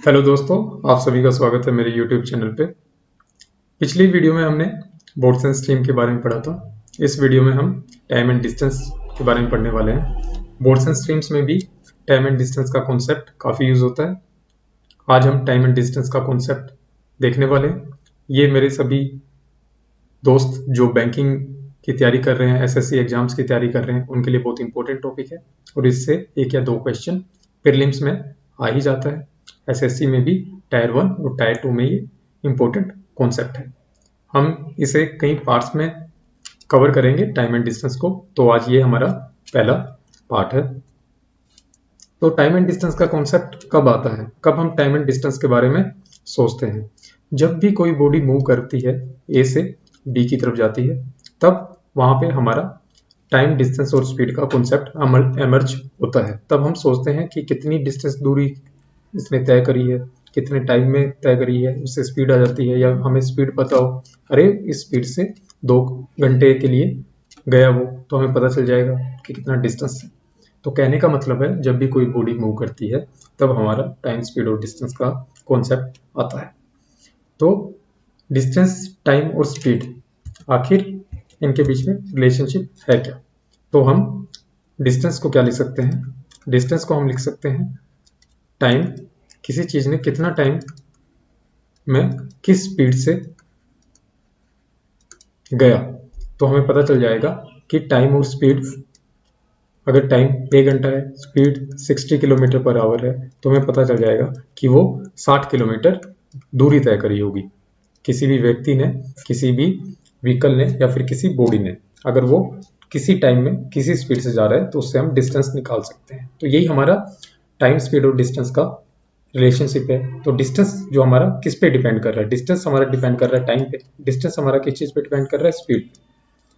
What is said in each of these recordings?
Hello दोस्तों, आप सभी का स्वागत है मेरे YouTube चैनल पे। पिछली वीडियो में हमने बोर्ड्स एंड स्ट्रीम के बारे में पढ़ा था। इस वीडियो में हम टाइम एंड डिस्टेंस के बारे में पढ़ने वाले हैं। बोर्ड्स एंड स्ट्रीम्स में भी टाइम एंड डिस्टेंस का कॉन्सेप्ट काफ़ी यूज होता है। आज हम टाइम एंड डिस्टेंस का कॉन्सेप्ट देखने वाले हैं। ये मेरे सभी दोस्त जो बैंकिंग की तैयारी कर रहे हैं, एसएससी एग्जाम्स की तैयारी कर रहे हैं, उनके लिए बहुत इंपॉर्टेंट टॉपिक है और इससे एक या दो क्वेश्चन प्रीलिम्स में आ ही जाता है। एसएससी में भी टायर 1 और टायर 2 में ये इंपॉर्टेंट कॉन्सेप्ट है। हम इसे कई पार्ट्स में कवर करेंगे टाइम एंड डिस्टेंस को। तो आज ये हमारा पहला पार्ट है। तो टाइम एंड डिस्टेंस का कॉन्सेप्ट कब आता है, कब हम टाइम एंड डिस्टेंस के बारे में सोचते हैं? जब भी कोई बॉडी मूव करती है, ए से बी की तरफ जाती है, तब वहां पे हमारा टाइम डिस्टेंस और स्पीड का कॉन्सेप्ट एमर्ज होता है। तब हम सोचते हैं कि कितनी डिस्टेंस दूरी इसने तय करी है, कितने टाइम में तय करी है, उससे स्पीड आ जाती है। या हमें स्पीड पता हो, अरे इस स्पीड से 2 घंटे के लिए गया वो, तो हमें पता चल जाएगा कि कितना डिस्टेंस है। तो कहने का मतलब है, जब भी कोई बॉडी मूव करती है तब हमारा टाइम, स्पीड और डिस्टेंस का कॉन्सेप्ट आता है। तो डिस्टेंस, टाइम और स्पीड, आखिर इनके बीच में रिलेशनशिप है क्या? तो हम डिस्टेंस को क्या लिख सकते हैं? डिस्टेंस को हम लिख सकते हैं टाइम, किसी चीज ने कितना टाइम में किस स्पीड से गया। तो हमें पता चल जाएगा कि टाइम और स्पीड, अगर टाइम 1 घंटा है, स्पीड 60 किलोमीटर पर आवर है, तो हमें पता चल जाएगा कि वो 60 किलोमीटर दूरी तय करी होगी। किसी भी व्यक्ति ने, किसी भी व्हीकल ने या फिर किसी बॉडी ने, अगर वो किसी टाइम में किसी स्पीड से जा रहा है तो उससे हम डिस्टेंस निकाल सकते हैं। तो यही हमारा टाइम, स्पीड और डिस्टेंस का रिलेशनशिप है। तो डिस्टेंस जो हमारा किस पे डिपेंड कर रहा है? डिस्टेंस हमारा डिपेंड कर रहा है टाइम पे। डिस्टेंस हमारा किस चीज पे डिपेंड कर रहा है? स्पीड।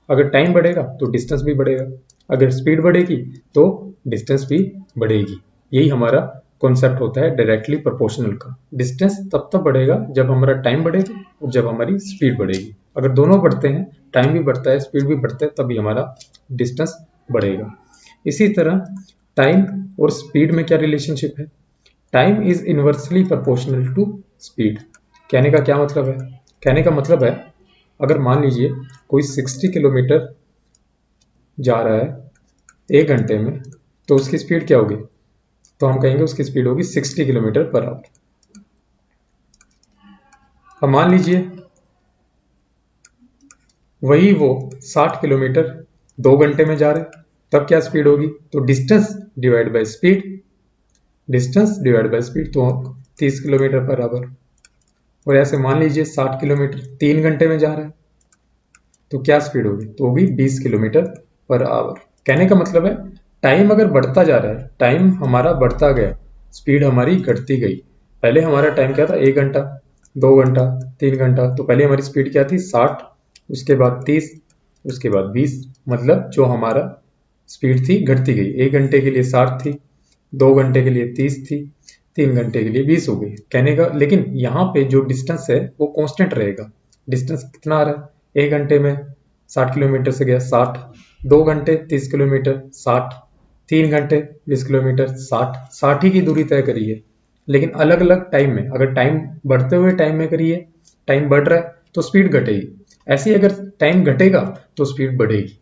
अगर टाइम बढ़ेगा तो डिस्टेंस भी बढ़ेगा, अगर स्पीड बढ़ेगी तो डिस्टेंस भी बढ़ेगी। यही हमारा कॉन्सेप्ट होता है डायरेक्टली प्रोपोर्शनल का। डिस्टेंस तब तक बढ़ेगा जब हमारा टाइम बढ़ेगा और जब हमारी स्पीड बढ़ेगी। अगर दोनों बढ़ते हैं, टाइम भी बढ़ता है, स्पीड भी बढ़ता है, तभी हमारा डिस्टेंस बढ़ेगा। इसी तरह टाइम और स्पीड में क्या रिलेशनशिप है? Time is inversely proportional to speed. कहने का क्या मतलब है? कहने का मतलब है, अगर मान लीजिए कोई 60 किलोमीटर जा रहा है 1 घंटे में, तो उसकी स्पीड क्या होगी? तो हम कहेंगे उसकी स्पीड होगी 60 किलोमीटर पर आवर। अब मान लीजिए वही वो 60 किलोमीटर 2 घंटे में जा रहे हैं, तब क्या स्पीड होगी? तो distance divide by speed, distance divide by speed, तो 30 किलोमीटर पर आवर। और ऐसे मान लीजिए 60 किलोमीटर 3 घंटे में जा रहा है, तो क्या स्पीड होगी? तो होगी 20 किलोमीटर पर आवर। कहने का मतलब है, टाइम अगर बढ़ता जा रहा है, टाइम हमारा बढ़ता गया, स्पीड हमारी घटती गई। पहले हमारा टाइम क्या था? 1 घंटा, 2 घंटा, 3 घंटा। तो पहले हमारी स्पीड क्या थी? 60, उसके बाद 30, उसके बाद 20। मतलब जो हमारा स्पीड थी घटती गई। 1 घंटे के लिए 60 थी, 2 घंटे के लिए 30 थी, 3 घंटे के लिए 20 हो गई। कहने का, लेकिन यहाँ पे जो डिस्टेंस है वो कांस्टेंट रहेगा। डिस्टेंस कितना आ रहा है? 1 घंटे में 60 किलोमीटर से गया 60, 2 घंटे 30 किलोमीटर 60, 3 घंटे 20 किलोमीटर 60, 60 ही की दूरी तय करी है। लेकिन अलग अलग टाइम में, अगर टाइम बढ़ते हुए टाइम में करिए, टाइम बढ़ रहा है तो स्पीड घटेगी। ऐसे ही अगर टाइम घटेगा तो स्पीड बढ़ेगी।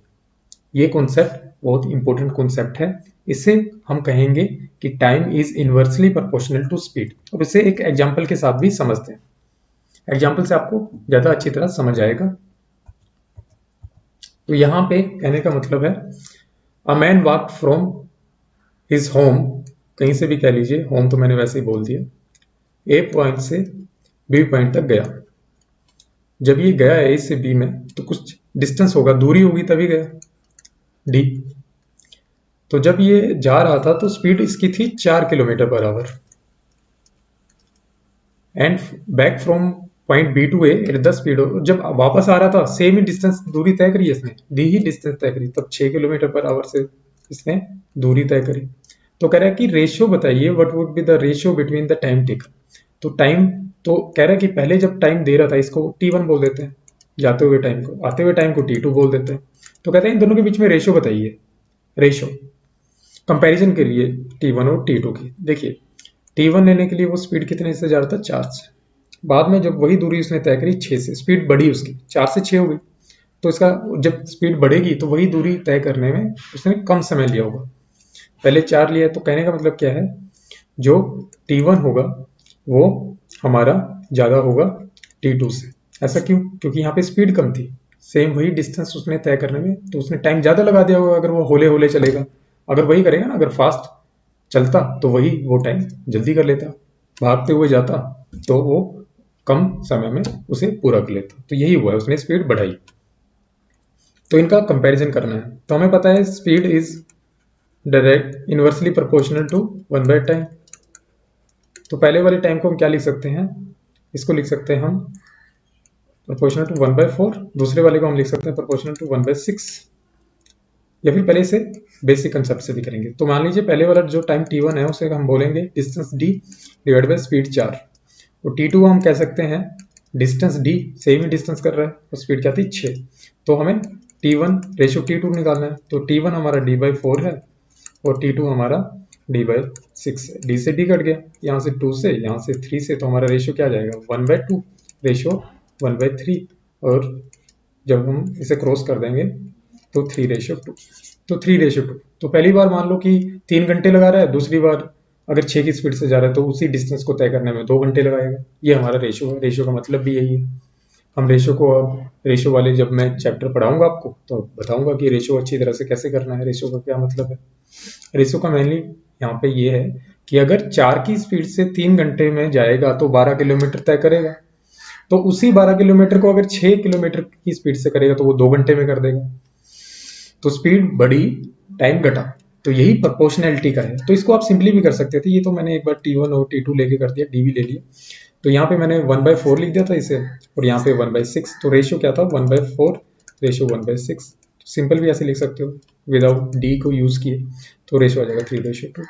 ये कॉन्सेप्ट बहुत इंपॉर्टेंट कॉन्सेप्ट है। इसे हम कहेंगे कि time is inversely proportional to speed. अब इसे एक एग्जांपल के साथ भी समझते हैं। एग्जांपल से आपको ज्यादा अच्छी तरह समझ आएगा। तो यहां पे कहने का मतलब है, a man walk from his home, कहीं से भी कह लीजिए, होम तो मैंने वैसे ही बोल दिया, ए पॉइंट से बी पॉइंट तक गया। जब ये गया ए से बी में, तो कुछ डिस्टेंस होगा, दूरी होगी, तभी गया, डी। तो जब ये जा रहा था तो स्पीड इसकी थी 4 kilometre per hour. And back from point B to A at the speed, जब वापस आ रहा था सेम ही डिस्टेंस, दूरी तय करी इसने, डी ही डिस्टेंस तय करी, तब 6 किलोमीटर पर आवर से इसने दूरी तय करी। तो कह रहा है कि रेशियो बताइए, what would be the ratio between the time taken. तो टाइम, तो कह रहा है कि पहले जब टाइम दे रहा था, इसको T1 बोल देते हैं, जाते हुए टाइम को, आते हुए टाइम को T2 बोल देते हैं। तो कहते हैं इन दोनों के बीच में रेशियो बताइए, रेशियो कंपैरिजन के लिए T1 और T2 की। देखिए T1 लेने के लिए वो स्पीड कितने से जा रहा था, 4 से। बाद में जब वही दूरी उसने तय करी 6 से, स्पीड बढ़ी उसकी 4 से 6 हो गई, तो इसका जब स्पीड बढ़ेगी तो वही दूरी तय करने में उसने कम समय लिया होगा। पहले 4 लिया, तो कहने का मतलब क्या है, जो T1 होगा वो हमारा ज़्यादा होगा T2 से। ऐसा क्यों? क्योंकि यहाँ पे स्पीड कम थी, सेम वही डिस्टेंस उसने तय करने में, तो उसने टाइम ज़्यादा लगा दिया होगा। अगर वो होले होले चलेगा, अगर वही करेगा ना, अगर फास्ट चलता तो वही वो टाइम जल्दी कर लेता, भागते हुए जाता तो वो कम समय में उसे पूरा कर लेता। तो यही हुआ है, उसने स्पीड बढ़ाई। तो इनका कंपैरिजन करना है, तो हमें पता है speed is direct inversely proportional to 1 by time. तो पहले वाले टाइम को हम क्या लिख सकते हैं, इसको लिख सकते हैं हम प्रोपोर्शनल टू 1/4, दूसरे वाले को हम लिख सकते हैं प्रोपोर्शनल टू 1/6, या फिर पहले से बेसिक कंसेप्ट से भी करेंगे। तो मान लीजिए पहले वाला जो टाइम T1 है उसे हम बोलेंगे distance D divide by speed 4, और T2 को हम कह सकते हैं डिस्टेंस D, सेम ही डिस्टेंस कर रहा है, और स्पीड क्या थी 6। तो हमें T1 रेशो T2 निकालना है, तो T1 हमारा D/4 है और T2 हमारा D/6 है। D से D कट गया, यहाँ से 2 से, यहाँ से 3 से, तो हमारा रेशो क्या आ जाएगा 1/2, रेशो 1/3, और जब हम इसे क्रॉस कर देंगे तो 3/2, तो 3/2। तो पहली बार मान लो कि 3 घंटे लगा रहा है, दूसरी बार अगर 6 की स्पीड से जा रहा है तो उसी डिस्टेंस को तय करने में 2 घंटे लगाएगा। ये हमारा रेशो है, रेशो का मतलब भी यही है। हम रेशो को, अब रेशो वाले जब मैं चैप्टर पढ़ाऊंगा आपको तो बताऊंगा कि रेशो अच्छी तरह से कैसे करना है, रेशो का क्या मतलब है। रेशो का मेनली यहाँ पे ये है कि अगर 4 की स्पीड से 3 घंटे में जाएगा तो 12 किलोमीटर तय करेगा, तो उसी 12 किलोमीटर को अगर 6 किलोमीटर की स्पीड से करेगा तो वो 2 घंटे में कर देगा। तो स्पीड बढ़ी, टाइम घटा, तो यही प्रोपोर्शनैलिटी का है। तो इसको आप सिंपली भी कर सकते थे, ये तो मैंने एक बार T1 और T2 लेके कर दिया, D भी ले लिया। तो यहाँ पे मैंने 1/4 लिख दिया था इसे, और यहाँ पे 1/6, तो रेशियो क्या था 1/4 रेशियो 1/6। सिंपल भी ऐसे लिख सकते हो विदाउट D को यूज किए, तो रेशियो आ जाएगा 3/2।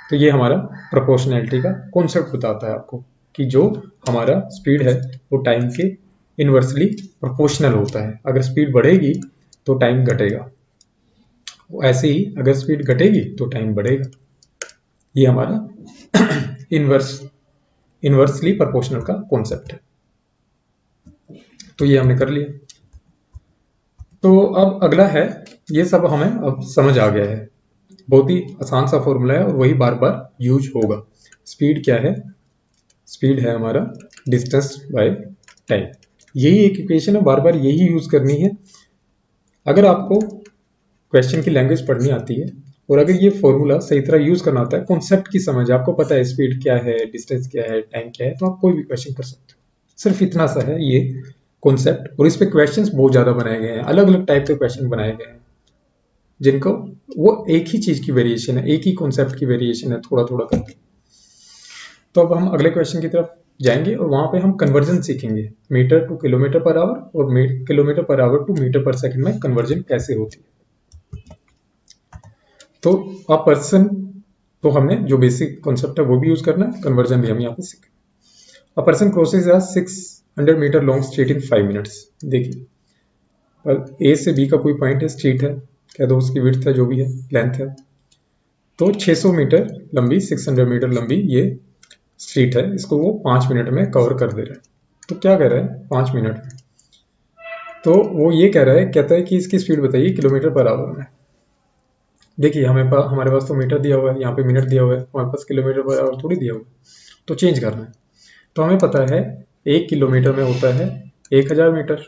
तो ये हमारा प्रोपोर्शनैलिटी का कॉन्सेप्ट बताता है आपको कि जो हमारा स्पीड है वो टाइम के इनवर्सली प्रोपोर्शनल होता है। अगर स्पीड बढ़ेगी तो टाइम घटेगा, ऐसे ही अगर स्पीड घटेगी तो टाइम बढ़ेगा। ये हमारा इनवर्सली प्रोपोर्शनल का कॉन्सेप्ट है। तो ये हमने कर लिया। तो अब अगला है, ये सब हमें अब समझ आ गया है, बहुत ही आसान सा फॉर्मूला है और वही बार बार यूज होगा। स्पीड क्या है, स्पीड है हमारा डिस्टेंस बाय टाइम। यही एक इक्वेशन है, बार बार यही यूज करनी है। अगर आपको क्वेश्चन की लैंग्वेज पढ़नी आती है और अगर ये फॉर्मूला सही तरह यूज करना आता है, कॉन्सेप्ट की समझ, आपको पता है स्पीड क्या है, डिस्टेंस क्या है, टाइम क्या है, तो आप कोई भी क्वेश्चन कर सकते हो। सिर्फ इतना सा है ये कॉन्सेप्ट, और इस पे क्वेश्चंस बहुत ज्यादा बनाए गए हैं, अलग अलग टाइप के क्वेश्चन बनाए गए हैं, जिनको वो एक ही चीज की वेरिएशन है, एक ही कॉन्सेप्ट की वेरिएशन है, थोड़ा थोड़ा करके। तो अब हम अगले क्वेश्चन की तरफ जाएंगे और वहां पे हम कन्वर्जन सीखेंगे, metre to kilometre per hour और kilometre per hour to metre per second में कन्वर्जन कैसे होती है। तो अ पर्सन, तो हमने जो बेसिक कॉन्सेप्ट है वो भी यूज करना है, कन्वर्जन भी हम यहाँ पे सीखें। A person crosses a 600 metre long street in 5 minutes. देखिए ए से बी का कोई पॉइंट है, स्ट्रीट है, कह दो उसकी विड्थ है, जो भी है, लेंथ है, तो 600 मीटर लंबी, 600 मीटर लंबी ये स्ट्रीट है, इसको वो 5 मिनट में कवर कर दे रहा है। तो क्या कह रहा है 5 मिनट में, तो वो ये कह रहा है, कहता है कि इसकी स्पीड बताइए किलोमीटर पर आवर में। देखिए हमारे पास तो मीटर दिया हुआ है, यहाँ पे मिनट दिया हुआ है, हमारे पास किलोमीटर पर आवर थोड़ी दिया हुआ है, तो चेंज करना है। तो हमें पता है 1 किलोमीटर में होता है 1000 मीटर,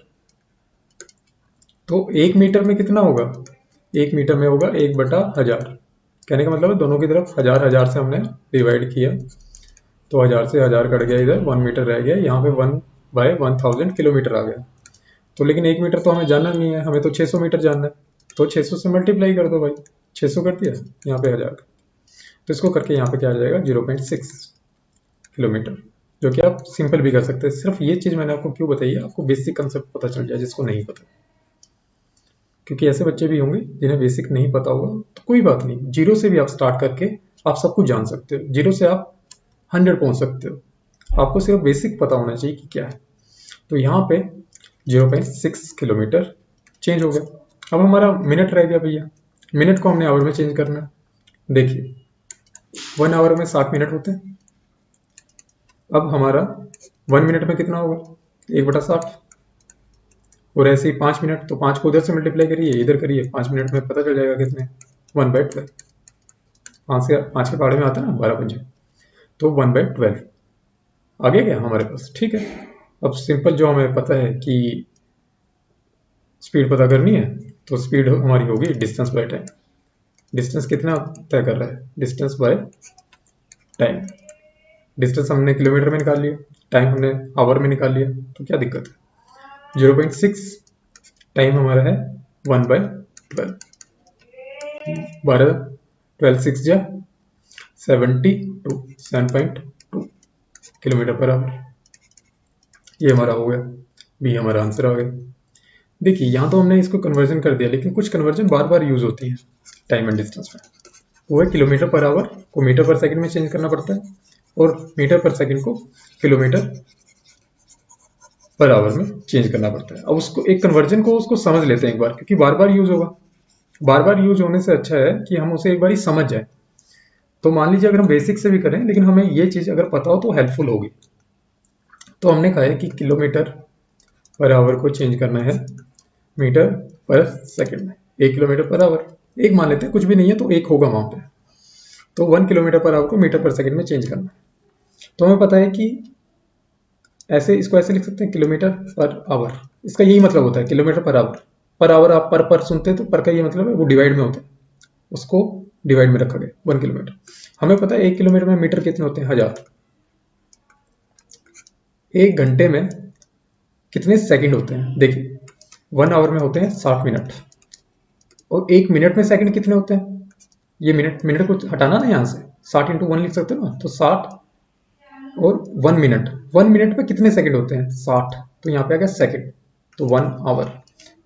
तो 1 मीटर में कितना होगा, 1 मीटर में होगा 1/1000। कहने का मतलब है दोनों की तरफ 1000 से हमने डिवाइड किया, तो 1000 से 1000 कट गया, इधर 1 मीटर रह गया, यहाँ पे 1/1000 किलोमीटर आ गया। तो लेकिन 1 मीटर तो हमें जानना नहीं है, हमें तो 600 मीटर जानना है, तो 600 से मल्टीप्लाई कर दो भाई, 600 कर दिया, यहाँ पे 1000, तो इसको करके यहाँ पे क्या आ जाएगा 0.6 किलोमीटर, जो कि आप सिंपल भी कर सकते हैं। सिर्फ ये चीज मैंने आपको क्यों बताई है, आपको बेसिक कंसेप्ट पता चल जाए जिसको नहीं पता, क्योंकि ऐसे बच्चे भी होंगे जिन्हें बेसिक नहीं पता होगा, तो कोई बात नहीं, जीरो से भी आप स्टार्ट करके आप सब कुछ जान सकते हो, जीरो से आप 100 पहुंच सकते हो, आपको सिर्फ बेसिक पता होना चाहिए कि क्या है। तो यहाँ पे 0.6 किलोमीटर चेंज हो गया। अब हमारा मिनट रह गया भैया, मिनट को हमने आवर में चेंज करना है। देखिए 1 आवर में 60 मिनट होते हैं, अब हमारा 1 मिनट में कितना होगा, 1/60। और ऐसे ही 5 मिनट, तो 5 को उधर से मल्टीप्लाई करिए, इधर करिए, 5 मिनट में पता चल जाएगा कितने, 1/12। 5 के पहाड़े में आता है ना 12 पंजे, तो 1/12 आ गया क्या हमारे पास। ठीक है, अब सिंपल जो हमें पता है कि स्पीड पता करनी है, तो स्पीड हमारी होगी डिस्टेंस बाय टाइम। डिस्टेंस कितना तय कर रहा है, डिस्टेंस बाय टाइम। डिस्टेंस हमने किलोमीटर में निकाल लिया, टाइम हमने आवर में निकाल लिया, तो क्या दिक्कत है। 0.6 टाइम हमारा है 1/12। 12 12 6 जा 72, 7.2 किलोमीटर पर आवर। ये हमारा हो गया, बी हमारा आंसर आ गया। देखिए यहाँ तो हमने इसको कन्वर्जन कर दिया, लेकिन कुछ कन्वर्जन बार बार यूज होती है टाइम एंड डिस्टेंस में। वो है किलोमीटर पर आवर को मीटर पर सेकंड में चेंज करना पड़ता है, और मीटर पर सेकंड को किलोमीटर पर आवर में चेंज करना पड़ता है। अब उसको एक कन्वर्जन को उसको समझ लेते हैं एक बार, क्योंकि बार बार यूज होगा। बार बार यूज होने से अच्छा है कि हम उसे एक बार ही समझ जाए। तो मान लीजिए अगर हम बेसिक से भी करें, लेकिन हमें ये चीज अगर पता हो तो हेल्पफुल होगी। तो हमने कहा है कि किलोमीटर पर आवर को चेंज करना है मीटर पर सेकंड में। 1 किलोमीटर पर आवर, एक मान लेते हैं, कुछ भी नहीं है तो एक होगा वहां पे। तो 1 किलोमीटर पर आवर को मीटर पर सेकंड में चेंज करना है। तो हमें पता है कि ऐसे इसको ऐसे लिख सकते हैं, किलोमीटर पर आवर। इसका यही मतलब होता है kilometre per our. Per hour आप पर सुनते हैं तो पर का ये मतलब है वो डिवाइड में होता है, उसको डिवाइड में रखा गया 1 किलोमीटर। हमें पता है 1 किलोमीटर में मीटर कितने होते हैं, 1000। 1 घंटे में कितने सेकंड होते हैं, देखिए 1 आवर में होते हैं 60 मिनट। और 1 मिनट में सेकंड कितने होते हैं, ये मिनट को हटाना ना यहाँ से, 60 इंटू 1 लिख सकते हो ना, तो 60 और 1 मिनट। 1 मिनट में कितने सेकंड होते हैं, 60, तो यहाँ पे आ गया सेकंड, तो 1 आवर।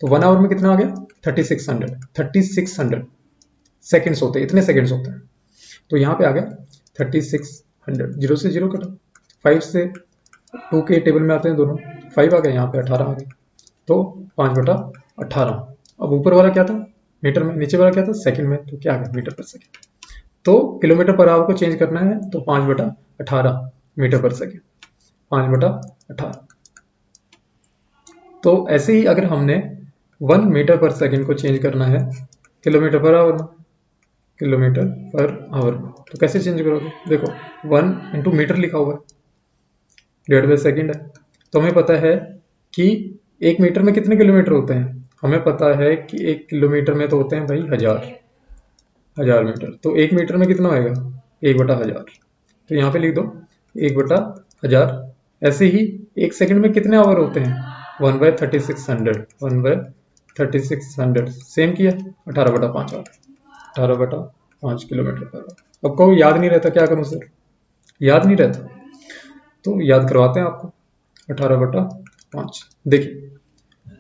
तो 1 आवर में कितना आ गया, 3600 सेकंड्स होते हैं, इतने सेकंड्स होते हैं। तो यहाँ पे आ गया 3600, 0 से 0 कटा, 5 से 2 के टेबल में आते हैं दोनों, 5 आ गया, यहाँ पे 18 आ गया, तो 5/18। अब ऊपर वाला क्या था, मीटर में, नीचे वाला क्या था, सेकंड में, तो क्या आ गया, मीटर पर सेकंड। तो किलोमीटर पर आवर को चेंज करना है तो 5/18 मीटर पर सेकंड, 5/18। तो ऐसे ही अगर हमने 1 मीटर पर सेकंड को चेंज करना है किलोमीटर पर आवर में, किलोमीटर पर आवर में, तो कैसे चेंज करोगे, देखो 1 इंटू मीटर लिखा हुआ है, डिवाइड बाय सेकंड है। तो हमें पता है कि 1 मीटर में कितने किलोमीटर होते हैं, हमें पता है कि 1 किलोमीटर में तो होते हैं भाई 1000 मीटर। तो 1 मीटर में कितना होएगा, 1/1000। तो यहाँ पे लिख दो 1/1000। ऐसे ही 1 सेकंड में कितने आवर होते हैं, 1/3600, 1/3600। सेम किया, 18/5 आ गया, 18/5 किलोमीटर पर आवर। अब कहो याद नहीं रहता, क्या करूं सर, याद नहीं रहता, तो याद करवाते हैं आपको। 18/5, देखिए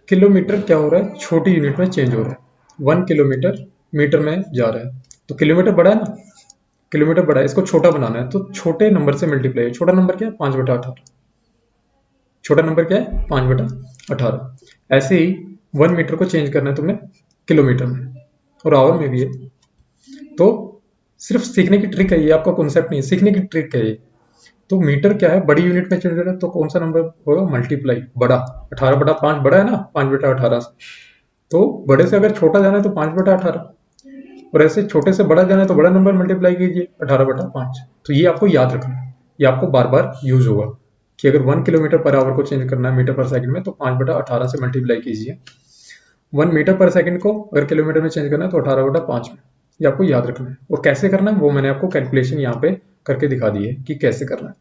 किलोमीटर क्या हो रहा है, छोटी यूनिट में चेंज हो रहा है। 1 किलोमीटर मीटर में जा रहा है, तो किलोमीटर बड़ा है ना, किलोमीटर बड़ा है, इसको छोटा बनाना है, तो छोटे नंबर से मल्टीप्लाई। छोटा नंबर क्या है, 5/18। छोटा नंबर क्या है, 5/18। ऐसे ही 1 मीटर को चेंज करना है तुमने किलोमीटर में, और आवर में भी है। तो सिर्फ सीखने की ट्रिक है ये, आपका कॉन्सेप्ट नहीं है, सीखने की ट्रिक है ये। तो मीटर क्या है, बड़ी यूनिट में चेंज हो रहा है, तो कौन सा नंबर होगा, मल्टीप्लाई, बड़ा। 18/5 बड़ा है ना 5/18 से, तो बड़े से अगर छोटा जाना है तो 5/18, और ऐसे छोटे से बड़ा जाना है तो बड़ा नंबर मल्टीप्लाई कीजिए 18/5। तो ये आपको याद रखना है, ये आपको बार बार यूज होगा कि अगर 1 किलोमीटर पर आवर को चेंज करना है मीटर पर सेकंड में, तो 5/18 से मल्टीप्लाई कीजिए। 1 मीटर पर सेकंड को अगर किलोमीटर में चेंज करना है तो 18/5 में। ये आपको याद रखना है, और कैसे करना है वो मैंने आपको कैलकुलेशन यहाँ पे करके दिखा दी है कि कैसे करना है।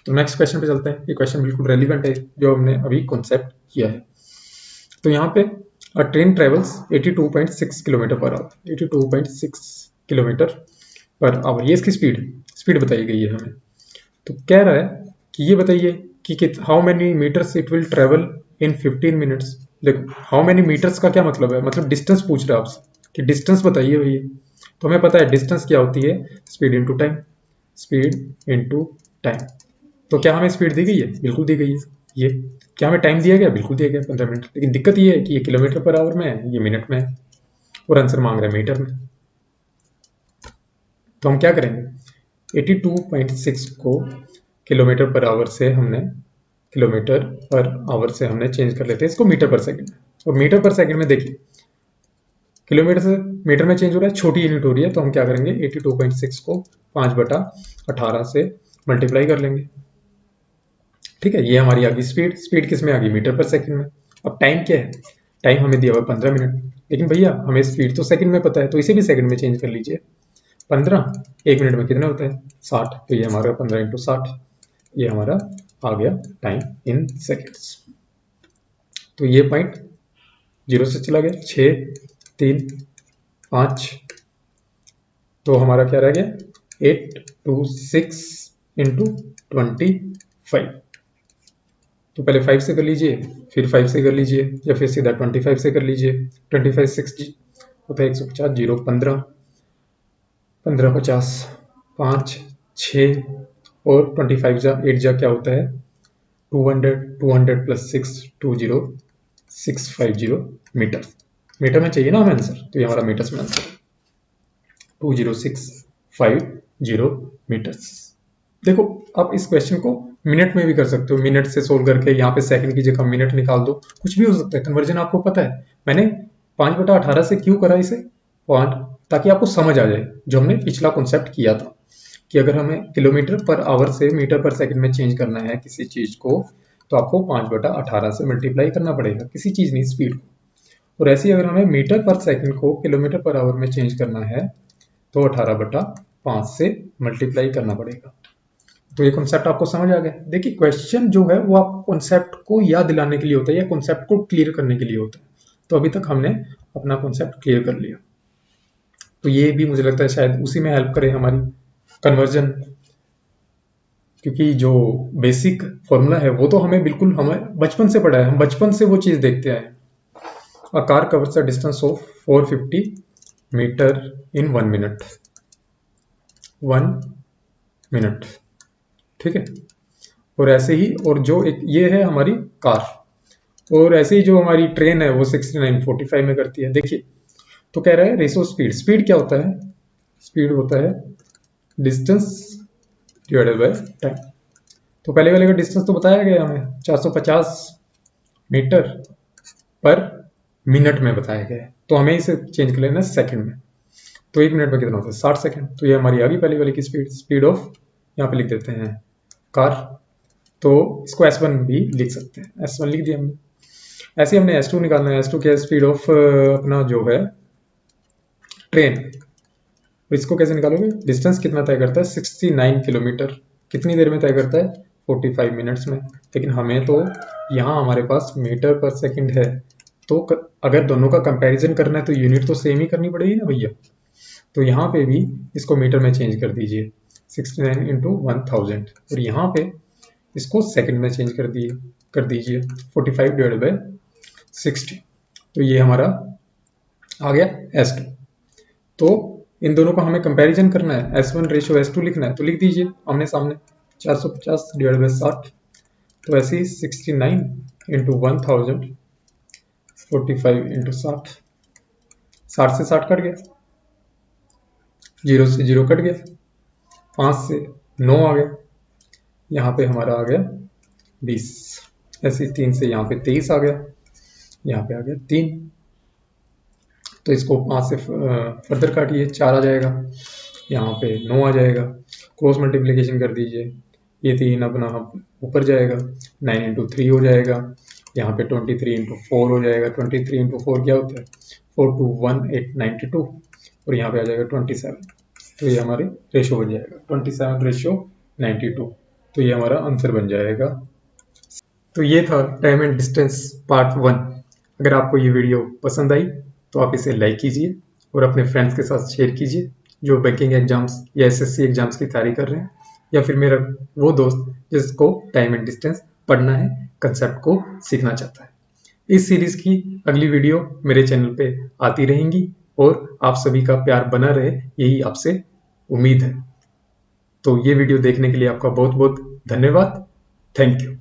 तो नेक्स्ट क्वेश्चन पे चलते हैं, ये क्वेश्चन बिल्कुल रेलिवेंट है जो हमने अभी कॉन्सेप्ट किया है। तो यहाँ पे अ train travels 82.6 kilometre per our, 82.6 kilometre per our, ये इसकी स्पीड बताई गई है हमें। तो कह रहा है कि ये बताइए कि how many metres it will travel in 15 minutes. देखो हाउ मेनी मीटर्स का क्या मतलब है, मतलब डिस्टेंस पूछ रहा है आपसे कि डिस्टेंस बताइए भैया। तो हमें पता है डिस्टेंस क्या होती है, speed into time, speed into time. तो क्या हमें स्पीड दी गई है, बिल्कुल दी गई है। ये क्या हमें टाइम दिया गया, बिल्कुल दिया गया 15 मिनट। लेकिन दिक्कत ये है कि ये किलोमीटर पर आवर में है, ये मिनट में है, और आंसर मांग रहे हैं मीटर में। तो हम क्या करेंगे, 82.6 को किलोमीटर पर आवर से हमने चेंज कर लेते हैं इसको मीटर पर सेकंड में। और मीटर पर सेकंड में देखिए किलोमीटर से मीटर में चेंज हो रहा है, छोटी यूनिट हो रही है, तो हम क्या करेंगे 82.6 को 5/18 से मल्टीप्लाई कर लेंगे। ठीक है, ये हमारी आ गई स्पीड किस में आ गई मीटर पर सेकंड में। अब टाइम क्या है, टाइम हमें दिया हुआ 15 मिनट, लेकिन भैया हमें स्पीड तो सेकंड में पता है, तो इसे भी सेकंड में चेंज कर लीजिए। 15 1 मिनट में कितना होता है 60, तो ये हमारा 15 × 60, ये हमारा आ गया टाइम इन सेकेंड्स। तो ये पॉइंट 0 से चला गया, 6 3 5, तो हमारा क्या रह गया 826 × 25। तो पहले 5 से कर लीजिए, फिर 5 से कर लीजिए, या फिर सीधा 25 से कर लीजिए। 25 6 होता है 150, 0 15 15 50 5 6 और 25 जा 8 जा क्या होता है 200 200 + 6 20650 मीटर में चाहिए ना हमें आंसर, तो ये हमारा मीटर्स में आंसर 20650 मीटर्स। देखो आप इस क्वेश्चन को मिनट में भी कर सकते हो, मिनट से सोल्व करके यहाँ पे सेकंड की जगह मिनट निकाल दो, कुछ भी हो सकता है। कन्वर्जन आपको पता है, मैंने 5/18 से क्यों करा इसे, ताकि आपको समझ आ जाए जो हमने पिछला कॉन्सेप्ट किया था कि अगर हमें किलोमीटर पर आवर से मीटर पर सेकंड में चेंज करना है किसी चीज को, तो आपको 5/18 से मल्टीप्लाई करना पड़ेगा, किसी चीज नहीं स्पीड को। और ऐसे ही अगर हमें मीटर पर सेकंड को किलोमीटर पर आवर में चेंज करना है तो 18/5 से मल्टीप्लाई करना पड़ेगा। तो ये कॉन्सेप्ट आपको समझ आ गया। देखिए क्वेश्चन जो है वो आप कॉन्सेप्ट को याद दिलाने के लिए होता है या कॉन्सेप्ट को क्लियर करने के लिए होता है। तो अभी तक हमने अपना कॉन्सेप्ट क्लियर कर लिया, तो ये भी मुझे लगता है शायद उसी में हेल्प करे हमारी कन्वर्जन, क्योंकि जो बेसिक फॉर्मूला है वो तो हमें बिल्कुल हमें बचपन से पढ़ा है, हम बचपन से वो चीज देखते आए। A car covers a distance of 450 metre in 1 minute, 1 minute, ठीक है। और ऐसे ही, और जो एक ये है हमारी कार, और ऐसे ही जो हमारी ट्रेन है वो 6945 में करती है। देखिए तो कह रहा है रेशो स्पीड क्या होता है, स्पीड होता है डिस्टेंस डिवाइडेड बाय टाइम। तो पहले वाले का डिस्टेंस तो बताया गया हमें 450 मीटर पर मिनट में बताया गया है, तो हमें इसे चेंज कर लेना सेकंड में। तो 1 मिनट में कितना होता है 60 सेकंड। तो ये हमारी आ गई पहले वाले की स्पीड ऑफ, यहाँ पे लिख देते हैं कार, तो इसको S1 भी लिख सकते हैं, S1 लिख दिया हमने। ऐसे ही हमने S2 निकालना है। S2 क्या है स्पीड ऑफ अपना जो है ट्रेन, इसको कैसे निकालोगे, डिस्टेंस कितना तय करता है 69 किलोमीटर, कितनी देर में तय करता है 45 मिनट्स में। लेकिन हमें तो यहाँ हमारे पास मीटर पर सेकंड है, तो अगर दोनों का कंपैरिजन करना है तो यूनिट तो सेम ही करनी पड़ेगी ना भैया। तो यहाँ पे भी इसको मीटर में चेंज कर दीजिए 69 × 1000, और यहाँ पे इसको सेकंड में चेंज कर दीजिए 45/60। तो ये हमारा आ गया S2। तो इन दोनों का हमें कंपैरिजन करना है, S1 रेशो S2 लिखना है, तो लिख दीजिए आमने सामने 450/60। तो ऐसे ही 69 × 1000 45 × 60 से 60 कट गया, 0 से 0 कट गया, 5 से 9 आ गया, यहाँ पे हमारा आ गया 20। ऐसे 3 से यहाँ पे 23 आ गया, यहाँ पे आ गया 3। तो इसको 5 से फर्दर काटिए, 4 आ जाएगा, यहाँ पे 9 आ जाएगा, क्रॉस मल्टीप्लिकेशन कर दीजिए, ये 3 अपना ऊपर जाएगा, 9 × 3 हो जाएगा, यहाँ पे 23 × 4 हो जाएगा। 23 × 4 क्या होता है 4 2 1 8 92, और यहाँ पे आ जाएगा 27। तो ये हमारे रेशो बन जाएगा 27/92। तो ये हमारा आंसर बन जाएगा। तो ये था टाइम एंड डिस्टेंस पार्ट 1। अगर आपको ये वीडियो पसंद आई तो आप इसे लाइक कीजिए और अपने फ्रेंड्स के साथ शेयर कीजिए जो बैंकिंग एग्जाम्स या SSC एग्जाम्स की तैयारी कर रहे हैं, या फिर मेरा वो दोस्त जिसको टाइम एंड डिस्टेंस पढ़ना है, कंसेप्ट को सीखना चाहता है। इस सीरीज की अगली वीडियो मेरे चैनल पे आती रहेंगी और आप सभी का प्यार बना रहे, यही आपसे उम्मीद है। तो ये वीडियो देखने के लिए आपका बहुत बहुत धन्यवाद। Thank you.